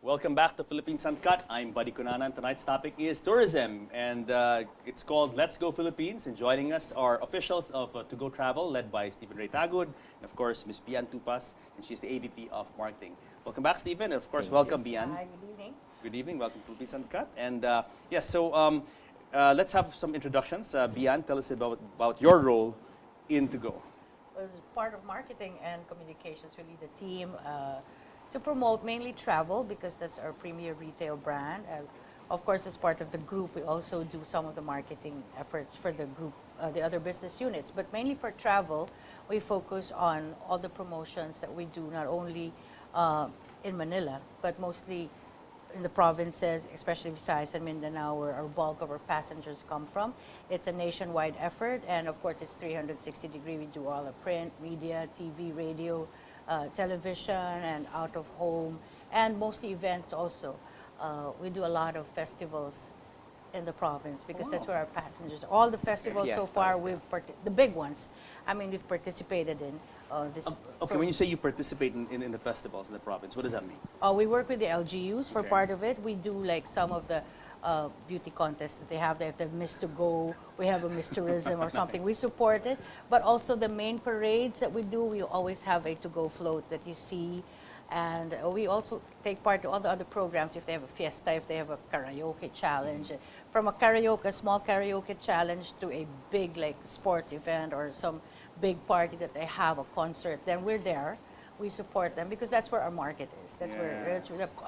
Welcome back to Philippines Uncut. I'm Buddy Kunanan. Tonight's topic is tourism, and it's called Let's Go Philippines. And joining us are officials of To Go Travel, led by Stephen Ray Tagud, and of course, Ms. Bian Tupas, and she's the AVP of Marketing. Welcome back, Stephen, and of course, welcome, Bian. Hi, good evening. Good evening. Welcome to Philippines Uncut. And yes, so let's have some introductions. Bian, tell us about your role in To Go. As part of marketing and communications, we lead the team to promote mainly travel because that's our premier retail brand. Of course, as part of the group, we also do some of the marketing efforts for the group, the other business units. But mainly for travel, we focus on all the promotions that we do, not only in Manila, but mostly in the provinces, especially Visayas and Mindanao, where our bulk of our passengers come from. It's a nationwide effort, and of course, it's 360-degree. We do all the print, media, TV, radio, television, and out of home, and mostly events also. We do a lot of festivals in the province because that's where our passengers, all the festivals so far, the big ones, we've participated in. Okay, when you say you participate in the festivals in the province, what does that mean? We work with the LGUs for part of it. We do like some of the beauty contests that they have there. If they're Miss To Go, we have a Miss Tourism or something. We support it. But also the main parades that we do, we always have a To Go float that you see. And we also take part in all the other programs if they have a fiesta, if they have a karaoke challenge. From a small karaoke challenge to a big like sports event or some big party that they have, a concert, then we're there. We support them because that's where our market is. That's where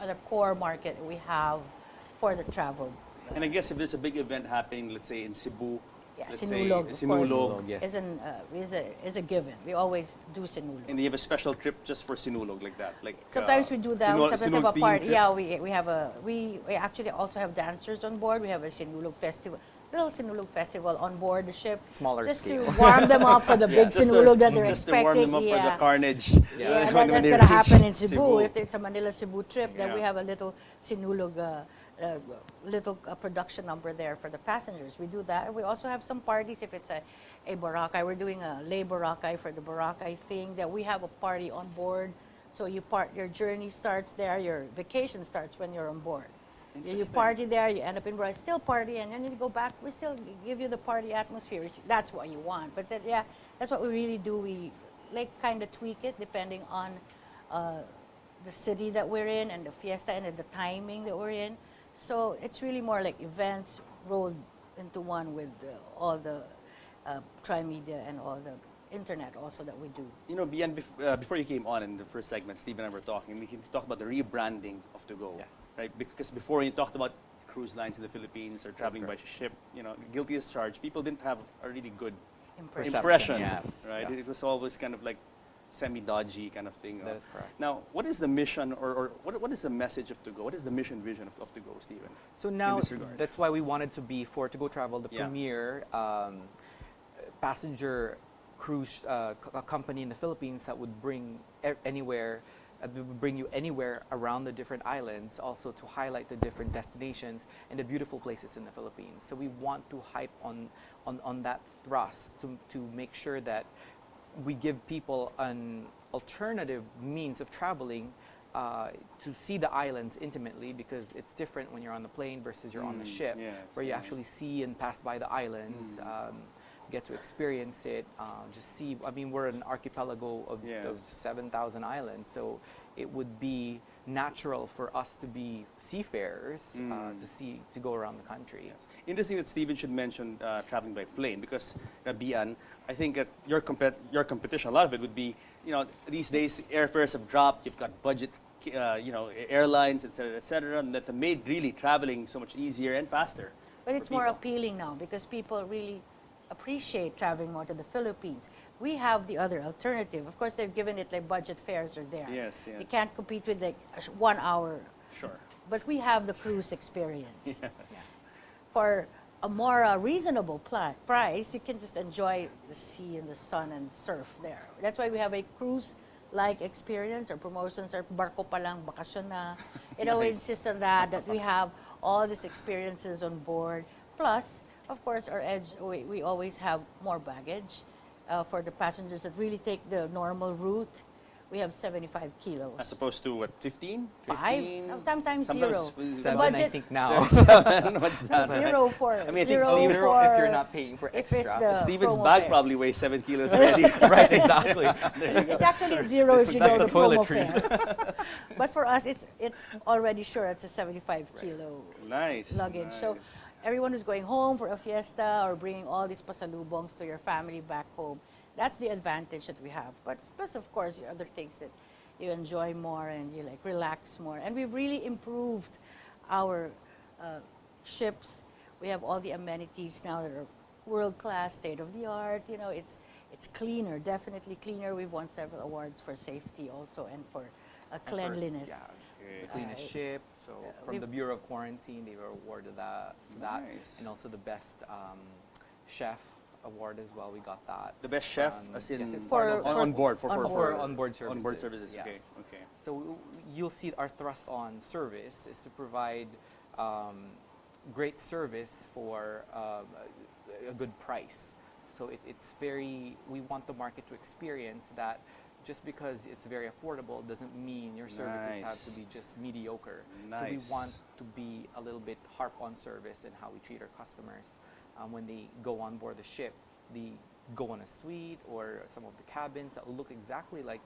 the core market we have for the travel. And I guess if there's a big event happening, let's say in Cebu, Sinulog, Sinulog yes. is a given. We always do Sinulog. And you have a special trip just for Sinulog like that? Sometimes we do that. We sometimes have a party. Trip? Yeah, we actually also have dancers on board. We have a Sinulog festival. Little Sinulog festival on board the ship. Smaller just scale. to warm them up for the big Sinulog that they're just expecting. To warm them up for the carnage. Yeah, that's going to happen in Cebu. If it's a Manila-Cebu trip, then we have a little Sinulog production number there for the passengers. We do that. We also have some parties if it's a Boracay. We're doing a lay Boracay for the Boracay thing that we have a party on board. So your journey starts there, your vacation starts when you're on board. You party there, you end up in Boracay, still party, and then you go back, we still give you the party atmosphere. That's what you want. But then, that's what we really do. We kind of tweak it depending on the city that we're in and the fiesta and the timing that we're in. So it's really more like events rolled into one with all the tri-media and all the internet also that we do. You know, Bian, before you came on in the first segment, Steve and I were talking, we talked about the rebranding of To Go. Yes. Right? Because before you talked about cruise lines in the Philippines or traveling by ship, guilty as charged, people didn't have a really good impression. Yes. Right? Yes. It was always kind of like semi-dodgy kind of thing. That is correct. Now, what is the mission or what is the message of To Go? What is the mission vision of To Go, Stephen? So now, that's why we wanted to be, for To Go Travel, the premier passenger cruise company in the Philippines that would bring bring you anywhere around the different islands, also to highlight the different destinations and the beautiful places in the Philippines. So we want to hype on that thrust to make sure that we give people an alternative means of traveling to see the islands intimately, because it's different when you're on the plane versus you're on the ship, where you actually see and pass by the islands, get to experience it, just see. We're an archipelago of 7,000 islands, so it would be natural for us to be seafarers to go around the country. Yes. Interesting that Stephen should mention traveling by plane, because Bian, I think that your competition, a lot of it would be, these days airfares have dropped. You've got budget, airlines, etc., and that have made really traveling so much easier and faster. But it's more appealing now because people really appreciate traveling more to the Philippines. We have the other alternative. Of course, they've given it like budget fares are there. Yes. You can't compete with like 1 hour. Sure. But we have the cruise experience. Yes. For a more reasonable price, you can just enjoy the sea and the sun and surf there. That's why we have a cruise-like experience. Our promotions are barko pa lang, bakasyon na. We insist on that we have all these experiences on board. Plus, of course, our edge, we always have more baggage for the passengers that really take the normal route. we have 75 kilos. As opposed to what, 15? 5? 15? No, sometimes Sometimes 0. f- The 7, I budget, think now. 7, what's that? 0 for, I mean, I think zero Steve- Zero for if you're not paying for if extra. it's the Steven's promo bag fare. probably weighs 7 kilos already. Right, exactly. It's actually 0 if you That's know the the promo toiletries. fare. But for us, it's already sure it's a 75 kilo Nice. luggage. So nice. everyone who's going home for a fiesta or bringing all these pasalubongs to your family back home, that's the advantage that we have. But plus, of course, the other things that you enjoy more and you like relax more. And we've really improved our ships. We have all the amenities now that are world class, state of the art. You know, it's cleaner, definitely cleaner. We've won several awards for safety also and for cleanliness. Yeah, Okay. the cleanest ship. So from we've- the Bureau of Quarantine, they were awarded us that, Nice. and also the best chef award as well. We got that. The best chef, as in yes, it's For- part of on board for onboard services. onboard services. Okay. Yes. Okay. So you'll see our thrust on service is to provide great service for a good price. So it's very, we want the market to experience that just because it's very affordable doesn't mean your services have Nice. to be just mediocre. Nice. So we want to be a little bit harp on service and how we treat our customers. When they go on board the ship, they go on a suite or some of the cabins that will look exactly like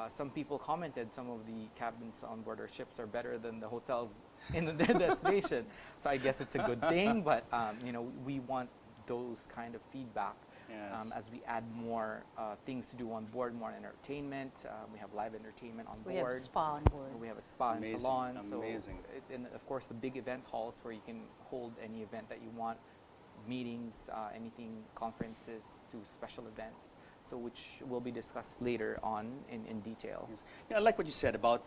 some people commented some of the cabins on board our ships are better than the hotels in their destination. So I guess it's a good thing, but you know, we want those kind of feedback Yes. as we add more things to do on board, more entertainment. We have live entertainment on We board. have spa on board. We have a spa Amazing, and salon. amazing. So, and of course, the big event halls where you can hold any event that you want, meetings, anything, conferences to special events. So, which will be discussed later on in detail. Yes. Yeah, I like what you said about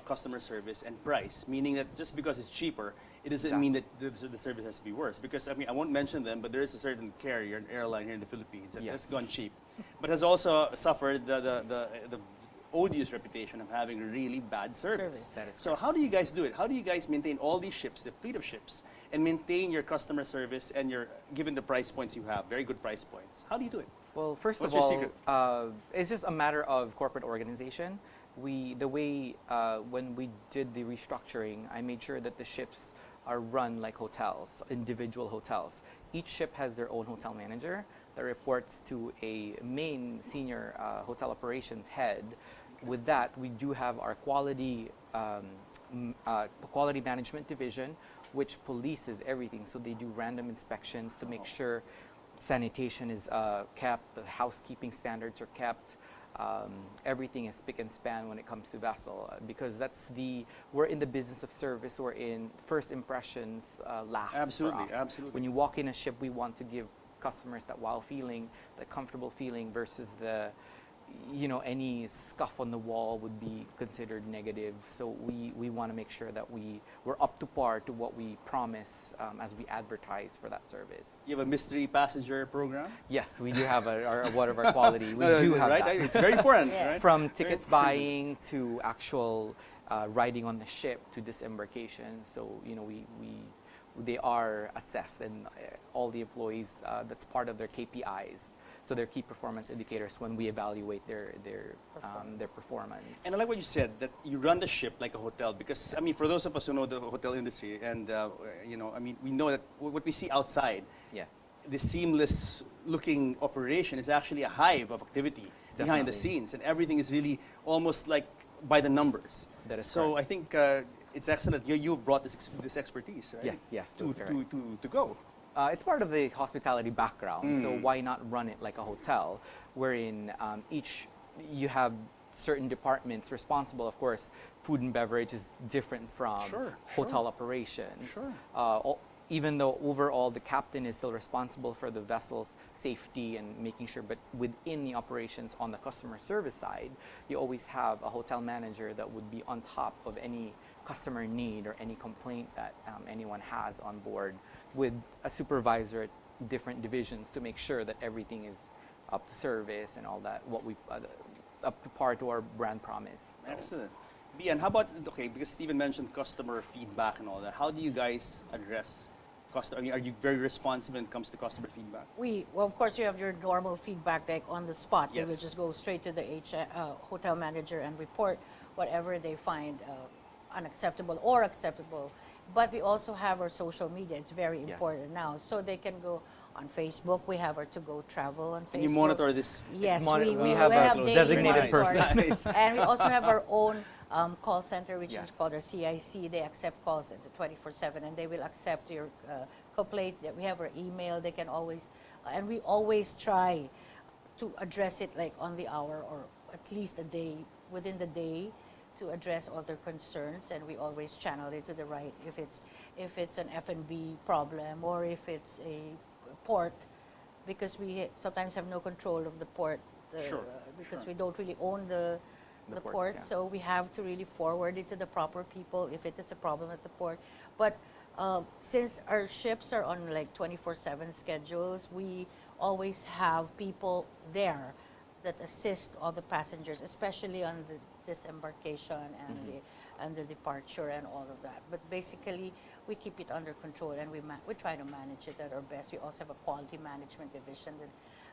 customer service and price, meaning that just because it's cheaper, it doesn't mean that the service has to be worse. Because I mean, I won't mention them, but there is a certain carrier, an airline here in the Philippines that has Yes. gone cheap, but has also suffered the odious reputation of having really bad service. Service. That is So how do you guys do it? How do you guys maintain all these ships, the fleet of ships, and maintain your customer service and your, given the price points you have, very good price points? How do you do it? Well, first What's of your all, secret? it's just a matter of corporate organization. The way when we did the restructuring, I made sure that the ships are run like hotels, individual hotels. Each ship has their own hotel manager that reports to a main senior hotel operations head. With that, we do have our quality management division, which polices everything. So they do random inspections to make sure sanitation is kept, the housekeeping standards are kept, everything is spick and span when it comes to vessel, because we're in the business of service. We're in first impressions last. Absolutely, for us. absolutely. When you walk in a ship, we want to give customers that wow feeling, that comfortable feeling, versus any scuff on the wall would be considered negative. So we want to make sure that we're up to par to what we promise as we advertise for that service. You have a mystery passenger program? Yes, we do have one of our quality. We do have right? that. It's very important, Yes. right? From ticket buying to actual riding on the ship to disembarkation. So they are assessed, and all the employees, that's part of their KPIs. So their key performance indicators when we evaluate their performance. And I like what you said, that you run the ship like a hotel, because I mean, for those of us who know the hotel industry, and I mean, we know that what we see outside, Yes. the seamless looking operation is actually a hive of activity behind the Definitely. scenes, and everything is really almost like by the numbers. That is so. correct. I think it's excellent. You've brought this expertise, right? Yes, yes, To that's correct. to go. It's part of the hospitality background, so Mm. why not run it like a hotel, wherein you have certain departments responsible. Of course, food and beverage is different from Sure, hotel sure. operations. Sure. Even though overall the captain is still responsible for the vessel's safety and making sure, but within the operations on the customer service side, you always have a hotel manager that would be on top of any customer need or any complaint that anyone has on board, with a supervisor at different divisions to make sure that everything is up to service and all that, what we up to par to our brand promise. So, Excellent. Bian, how about, okay, because Steven mentioned customer feedback and all that, how do you guys address I mean, are you very responsive when it comes to customer feedback? Well, of course, you have your normal feedback, like on the spot. They will Yes. just go straight to the hotel manager and report whatever they find unacceptable or acceptable. But we also have our social media. It's very Yes. important now. So they can go on Facebook. We have our to-go travel on Facebook. And you monitor this? Yes, we have a daily designated monitoring. person. And we also have our own call center, which is Yes. called our CIC. They accept calls at 24/7, and they will accept your complaints. We have our email. They can always, and we always try to address it like on the hour or at least a day, within the day, to address all their concerns, and we always channel it to the right if it's an F&B problem or if it's a port, because we sometimes have no control of the port Sure, because sure. we don't really own the ports, port, yeah. so we have to really forward it to the proper people if it is a problem at the port. But since our ships are on like 24/7 schedules, we always have people there that assist all the passengers, especially on the disembarkation and the departure and all of that. But basically, we keep it under control, and we try to manage it at our best. We also have a quality management division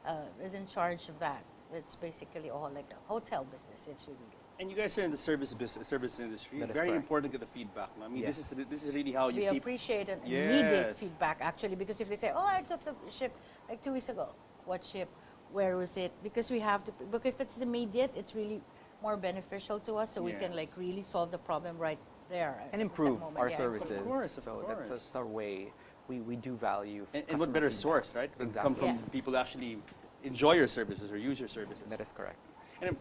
that is in charge of that. It's basically all like a hotel business. It's really And you guys are in the service industry. That is Very correct. important to get the feedback. No? I mean, Yes. this is really how you we keep. appreciate an immediate Yes. feedback, actually, because if they say, "Oh, I took the ship like 2 weeks ago," what ship? Where was it? Because we have to. But if it's immediate, it's really more beneficial to us, so we can like Yes. really solve the problem right there at And that improve moment. our Yeah, services. Of So course. that's our way. We do value. And what customer better feedback. source, right? When it come Exactly. from Yeah. people who actually enjoy your services or use your services. That is correct. And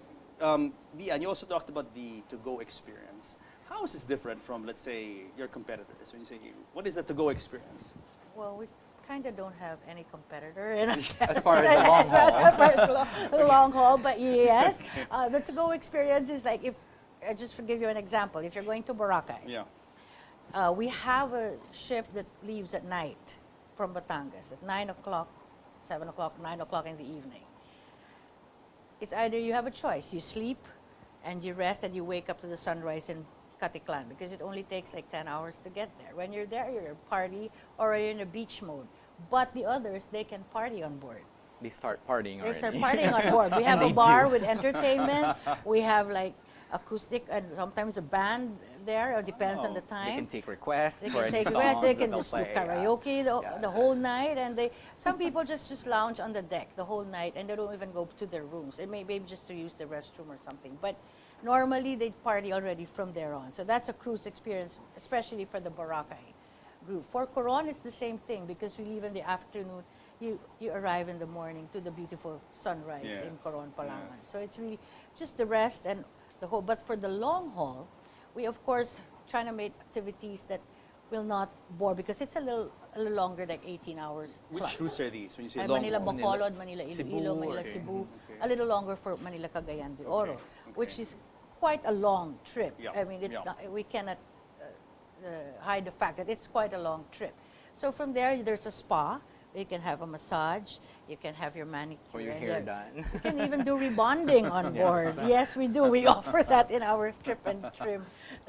Bian, you also talked about the to-go experience. How is this different from, let's say, your competitors? When you say, what is the to-go experience? Well, we kind of don't have any competitor in As far as the long haul. as far as the long haul, but yes, the to-go experience is like if just to give you an example, if you're going to Boracay, Yeah. we have a ship that leaves at night from Batangas at 9 o'clock, 7 o'clock, 9 o'clock in the evening. It's either you have a choice, you sleep and you rest and you wake up to the sunrise in Caticlan, because it only takes like 10 hours to get there. When you're there, you're a party or you're in a beach mode. But the others, they can party on board. They start partying already. They start partying on board. We have And a they bar do. with entertainment. We have like acoustic and sometimes a band there. It depends on the They time. can take requests. They for can any take songs rest. They that can they'll just do play, yeah. karaoke Yeah. the whole night, and some people just lounge on the deck the whole night, and they don't even go to their rooms. It may be just to use the restroom or something, but normally they party already from there on. So that's a cruise experience, especially for the Boracay group. For Coron, it's the same thing, because we leave in the afternoon. You arrive in the morning to the beautiful sunrise in Yes. Coron, Palawan. Yes. So it's really just the rest and the whole. But for the long haul, we of course trying to make activities that will not bore, because it's a little longer, like 18 hours Which plus. routes are these when you say long Manila haul? Bacolod, Manila Cebu, Iloilo, Manila okay. Cebu. Okay. A little longer for Manila Cagayan de Oro, Okay. which is quite a long trip. Yeah. I mean, it's Yeah. not, we cannot hide the fact that it's quite a long trip. So from there, there's a spa. You can have a massage. You can have your manicure. Or your and hair done. You can even do rebonding on board. Yes, we do. We offer that in our trip and trim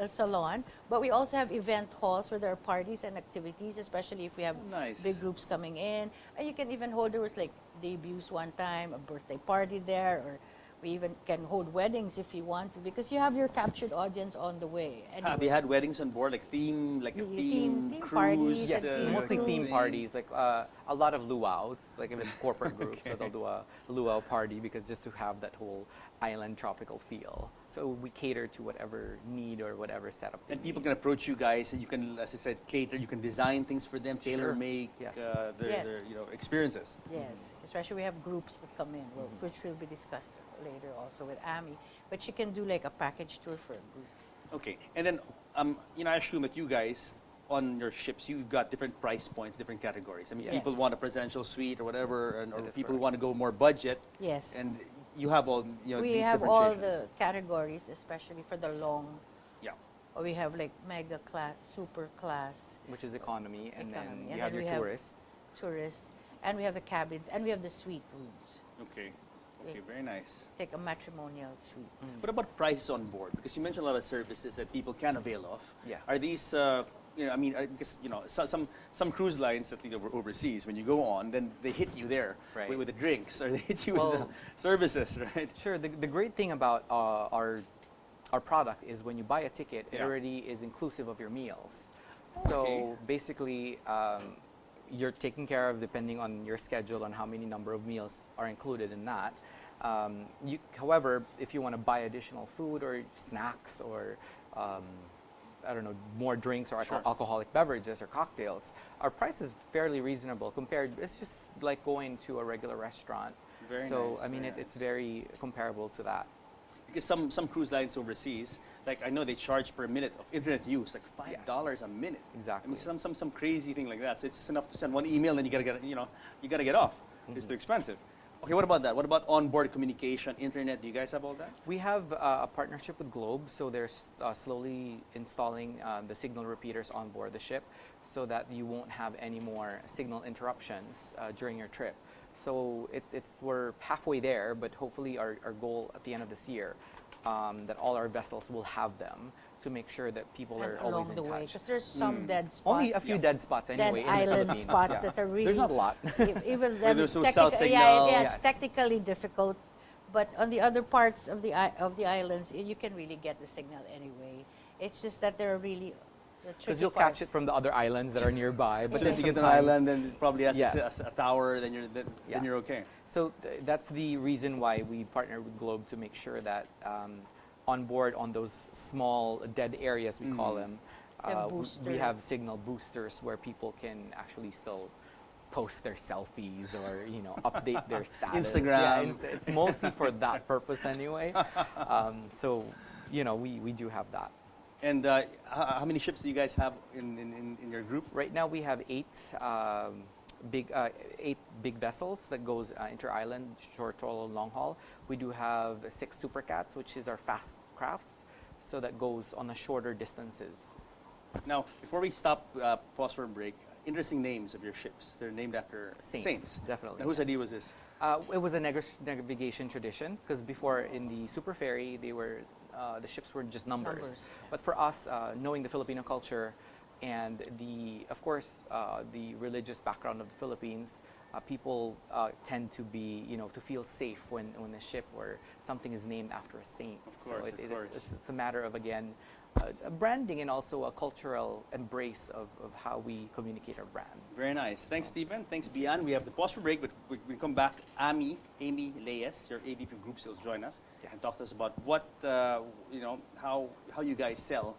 salon. But we also have event halls where there are parties and activities, especially if we have Nice. big groups coming in. And you can even hold, there was like debuts one time, a birthday party there, or we even can hold weddings if you want to, because you have your captured audience on the way. Have you had weddings on board, like a theme Theme cruise? parties Yes, and theme mostly theme cruise. parties, like a lot of luau's, like if it's corporate group, so they'll do a luau party, because just to have that whole island tropical feel. So we cater to whatever need or whatever setup they And people need. can approach you guys, and you can, as I said, cater. You can design things for them, Sure. tailor make Yes. their, Yes. their experiences. Yes, especially we have groups that come in, which will be discussed later also with Amy. But she can do like a package tour for a group. Okay, and then I assume that you guys on your ships, you've got different price points, different categories. I mean, Yes. people want a presidential suite or whatever, or That is people who correct. want to go more budget, Yes. and you have all We these have all differentiations. the categories, especially for the long. Yeah. We have like mega class, super class, Which is economy, and Economy. then And you have then your we have- tourist. tourist, and we have the cabins, and we have the suite rooms. Okay. Okay, very nice. It's like a matrimonial suite. What about prices on board? Because you mentioned a lot of services that people can avail of. Yes. Are these you know, I mean, because you know, some cruise lines, at least overseas, when you go on, then they hit you there Right. with the drinks, or they hit you with Well, the services, right? Sure. The great thing about our product is when you buy a ticket, it Yeah. already is inclusive of your meals. Okay. So basically, you're taken care of depending on your schedule on how many number of meals are included in that. However, if you want to buy additional food or snacks or I don't know, more drinks or Sure. alcoholic beverages or cocktails, our price is fairly reasonable compared. It's just like going to a regular restaurant. Very So nice, I mean, very it's nice. very comparable to that. Because some cruise lines overseas, like I know they charge per minute of internet use, like $5 a minute. Exactly. I mean, some crazy thing like that. So it's just enough to send one email, then you gotta get, you know, you gotta get off. It's too expensive. Okay, what about that? What about onboard communication, internet? Do you guys have all that? We have a partnership with Globe, so they're slowly installing the signal repeaters on board the ship so that you won't have any more signal interruptions during your trip. So we're halfway there, but hopefully our goal at the end of this year that all our vessels will have them to make sure that people And are always along in the way, touch. because there's some dead spots. Only a few dead spots anyway dead in the island Philippines. spots Yeah. that are really There's not a lot. even Where them there's no cell technical- signal. yeah, it's Yes. technically difficult, but on the other parts of the islands, you can really get the signal anyway. It's just that there are really the Because tricky you'll parts. catch it from the other islands that are nearby. But But as soon then as you get to an sometimes- island, then it probably has Yes. a tower, then Yes. you're okay. So that's the reason why we partner with Globe to make sure that on board on those small dead areas, we call them, You have we booster. have signal boosters where people can actually still post their selfies or update their status. Instagram. Yeah, it's mostly for that purpose anyway. So we do have that. And how many ships do you guys have in your group? Right now we have eight big vessels that goes inter-island, short haul, long haul. We do have 6 super cats, which is our fast crafts, so that goes on the shorter distances. Now, before we stop, pause for a break, interesting names of your ships. They're named after saints. Definitely. Now, whose idea was this? It was a navigation tradition because before in the super ferry, the ships were just numbers. Numbers, yeah. But for us, knowing the Filipino culture and of course, the religious background of the Philippines, people tend to be, to feel safe when a ship or something is named after a saint. Of course, so of course. it's a matter of, again, a branding and also a cultural embrace of how we communicate our brand. Very nice. Thanks, Stephen. Thanks, Bian. We have the pause for break, but we come back. Amy Leyes, your AVP of Group Sales, join us and Yes. talk to us about what, how you guys sell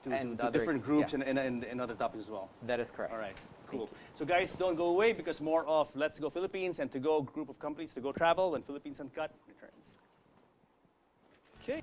And to other- different groups yes. and other topics as well. That is correct. All right, cool. So guys, don't go away because more of Let's Go Philippines and To Go group of companies to go travel when Philippines Uncut returns. Okay.